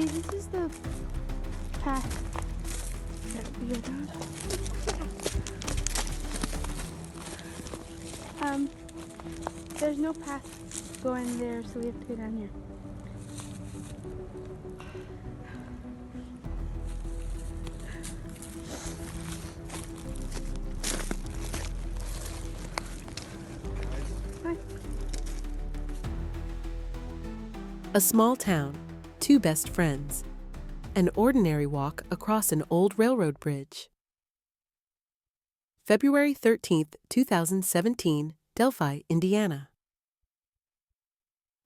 this is the path that we go down. There's no path going there, so we have to go down here. Hi. A small town, two best friends, an ordinary walk across an old railroad bridge. February 13th, 2017, Delphi, Indiana.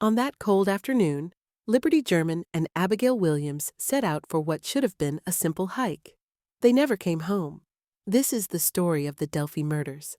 On that cold afternoon, Liberty German and Abigail Williams set out for what should have been a simple hike. They never came home. This is the story of the Delphi Murders.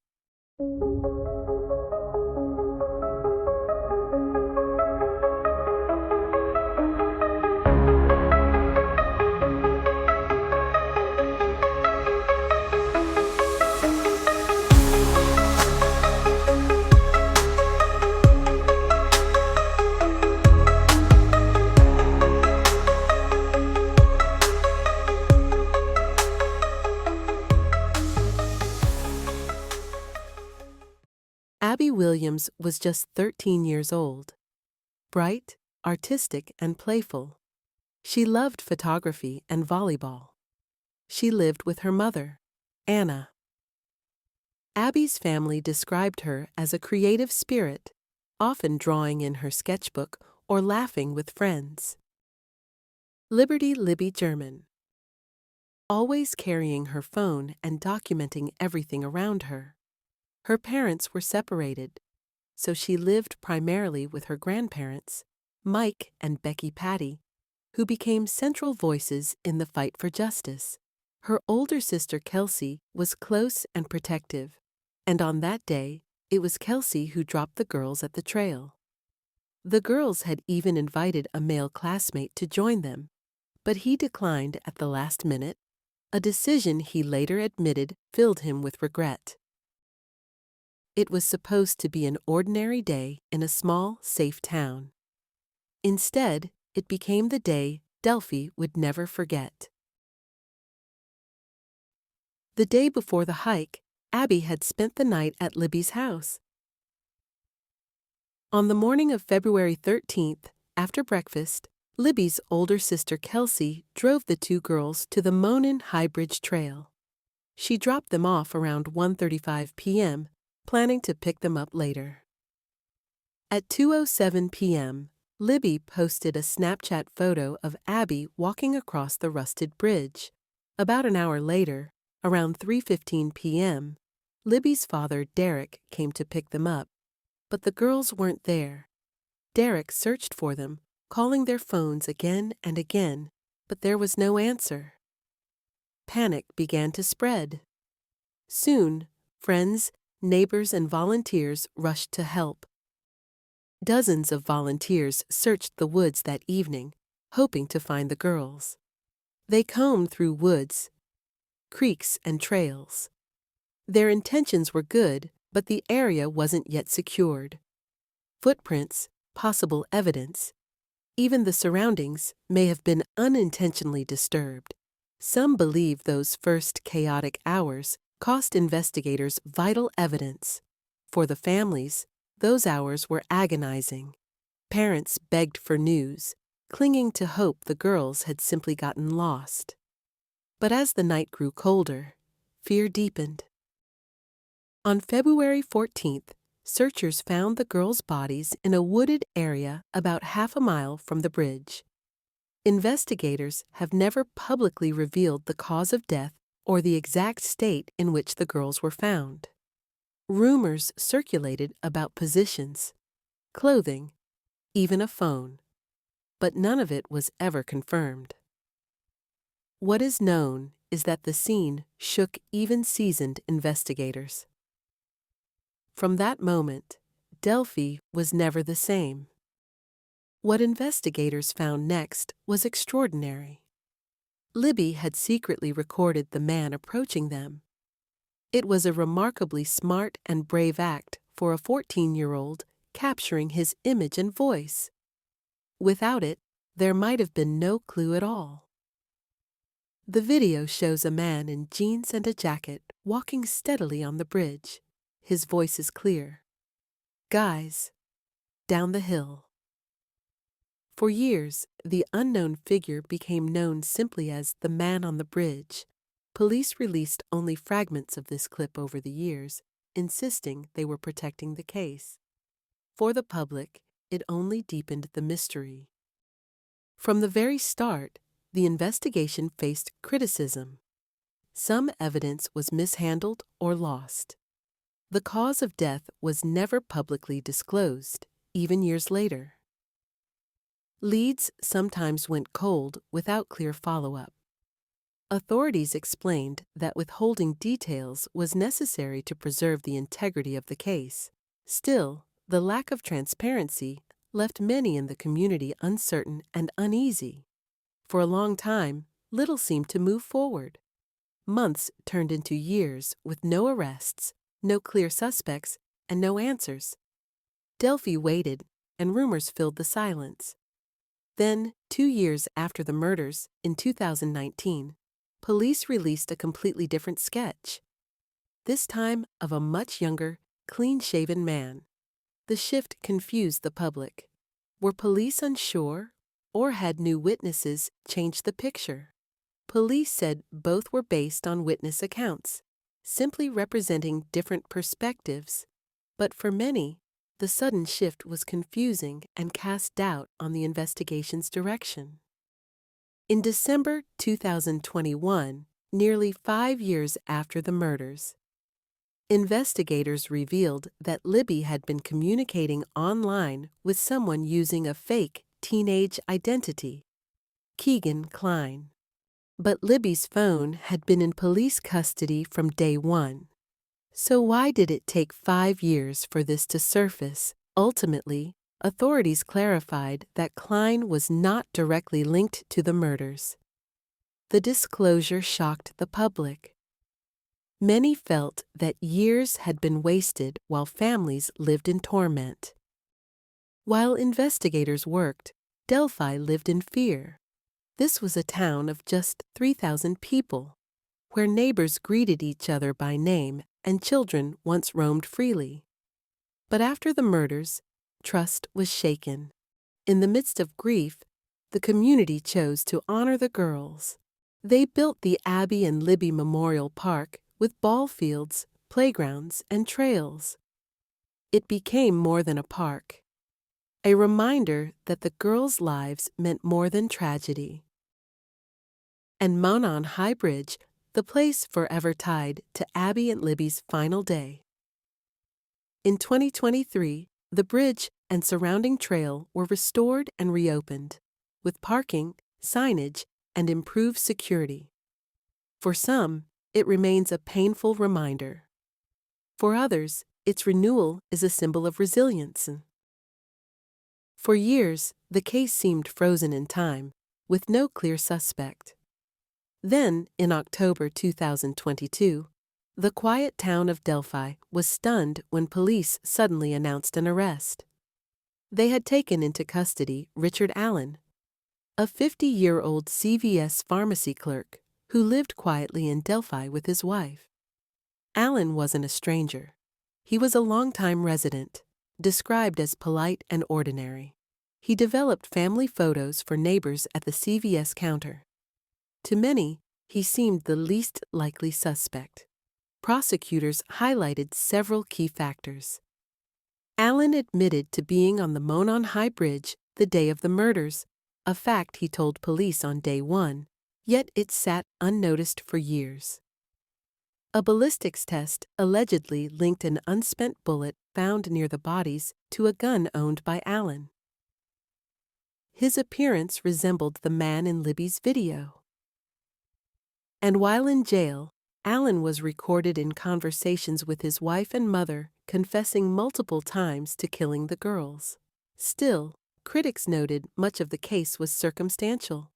Abby Williams was just 13 years old. Bright, artistic, and playful. She loved photography and volleyball. She lived with her mother, Anna. Abby's family described her as a creative spirit, often drawing in her sketchbook or laughing with friends. Liberty Libby German. Always carrying her phone and documenting everything around her. Her parents were separated, so she lived primarily with her grandparents, Mike and Becky Patty, who became central voices in the fight for justice. Her older sister Kelsey was close and protective, and on that day, it was Kelsey who dropped the girls at the trail. The girls had even invited a male classmate to join them, but he declined at the last minute, a decision he later admitted filled him with regret. It was supposed to be an ordinary day in a small, safe town. Instead, it became the day Delphi would never forget. The day before the hike, Abby had spent the night at Libby's house. On the morning of February 13th, after breakfast, Libby's older sister Kelsey drove the two girls to the Monon High Bridge trail. She dropped them off around 1:35 p.m., planning to pick them up later. At 2:07 p.m., Libby posted a Snapchat photo of Abby walking across the rusted bridge. About an hour later, around 3:15 p.m., Libby's father, Derek, came to pick them up, but the girls weren't there. Derek searched for them, calling their phones again and again, but there was no answer. Panic began to spread. Soon, friends, neighbors, and volunteers rushed to help. Dozens of volunteers searched the woods that evening, hoping to find the girls. They combed through woods, creeks, and trails. Their intentions were good, but the area wasn't yet secured. Footprints, possible evidence, even the surroundings may have been unintentionally disturbed. Some believe those first chaotic hours cost investigators vital evidence. For the families, those hours were agonizing. Parents begged for news, clinging to hope the girls had simply gotten lost. But as the night grew colder, fear deepened. On February 14th, searchers found the girls' bodies in a wooded area about half a mile from the bridge. Investigators have never publicly revealed the cause of death or the exact state in which the girls were found. Rumors circulated about positions, clothing, even a phone, but none of it was ever confirmed. What is known is that the scene shook even seasoned investigators. From that moment, Delphi was never the same. What investigators found next was extraordinary. Libby had secretly recorded the man approaching them. It was a remarkably smart and brave act for a 14-year-old capturing his image and voice. Without it, there might have been no clue at all. The video shows a man in jeans and a jacket walking steadily on the bridge. His voice is clear. "Guys, down the hill." For years, the unknown figure became known simply as the man on the bridge. Police released only fragments of this clip over the years, insisting they were protecting the case. For the public, it only deepened the mystery. From the very start, the investigation faced criticism. Some evidence was mishandled or lost. The cause of death was never publicly disclosed, even years later. Leads sometimes went cold without clear follow-up. Authorities explained that withholding details was necessary to preserve the integrity of the case. Still, the lack of transparency left many in the community uncertain and uneasy. For a long time, little seemed to move forward. Months turned into years with no arrests, no clear suspects, and no answers. Delphi waited, and rumors filled the silence. Then, 2 years after the murders, in 2019, police released a completely different sketch. This time of a much younger, clean-shaven man. The shift confused the public. Were police unsure, or had new witnesses changed the picture? Police said both were based on witness accounts, simply representing different perspectives. But for many, the sudden shift was confusing and cast doubt on the investigation's direction. In December 2021, nearly 5 years after the murders, investigators revealed that Libby had been communicating online with someone using a fake teenage identity, Keegan Kline. But Libby's phone had been in police custody from day one. So why did it take 5 years for this to surface? Ultimately, authorities clarified that Kline was not directly linked to the murders. The disclosure shocked the public. Many felt that years had been wasted while families lived in torment. While investigators worked, Delphi lived in fear. This was a town of just 3,000 people, where neighbors greeted each other by name and children once roamed freely. But after the murders, trust was shaken. In the midst of grief, the community chose to honor the girls. They built the Abby and Libby Memorial Park with ball fields, playgrounds, and trails. It became more than a park, a reminder that the girls' lives meant more than tragedy. And Monon High Bridge, the place forever tied to Abby and Libby's final day. In 2023, the bridge and surrounding trail were restored and reopened, with parking, signage, and improved security. For some, it remains a painful reminder. For others, its renewal is a symbol of resilience. For years, the case seemed frozen in time, with no clear suspect. Then, in October 2022, the quiet town of Delphi was stunned when police suddenly announced an arrest. They had taken into custody Richard Allen, a 50-year-old CVS pharmacy clerk who lived quietly in Delphi with his wife. Allen wasn't a stranger. He was a longtime resident, described as polite and ordinary. He developed family photos for neighbors at the CVS counter. To many, he seemed the least likely suspect. Prosecutors highlighted several key factors. Allen admitted to being on the Monon High Bridge the day of the murders, a fact he told police on day one, yet it sat unnoticed for years. A ballistics test allegedly linked an unspent bullet found near the bodies to a gun owned by Allen. His appearance resembled the man in Libby's video. And while in jail, Allen was recorded in conversations with his wife and mother, confessing multiple times to killing the girls. Still, critics noted much of the case was circumstantial.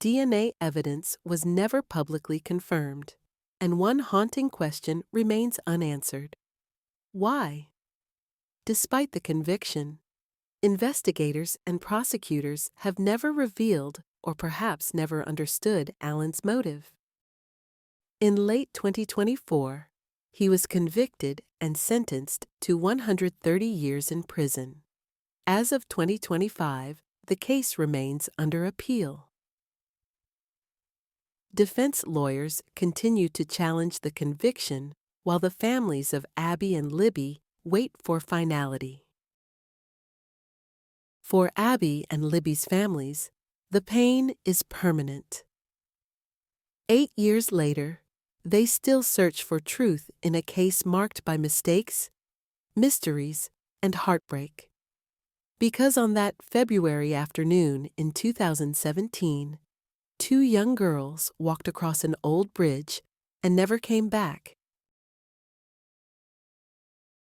DNA evidence was never publicly confirmed, and one haunting question remains unanswered. Why? Despite the conviction, Investigators and prosecutors have never revealed or perhaps never understood Alan's motive. In late 2024, he was convicted and sentenced to 130 years in prison. As of 2025, the case remains under appeal. Defense lawyers continue to challenge the conviction while the families of Abby and Libby wait for finality. For Abby and Libby's families, the pain is permanent. 8 years later, they still search for truth in a case marked by mistakes, mysteries, and heartbreak. Because on that February afternoon in 2017, 2 young girls walked across an old bridge and never came back.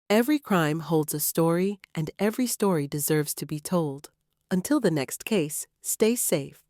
Every crime holds a story, and every story deserves to be told. Until the next case, stay safe.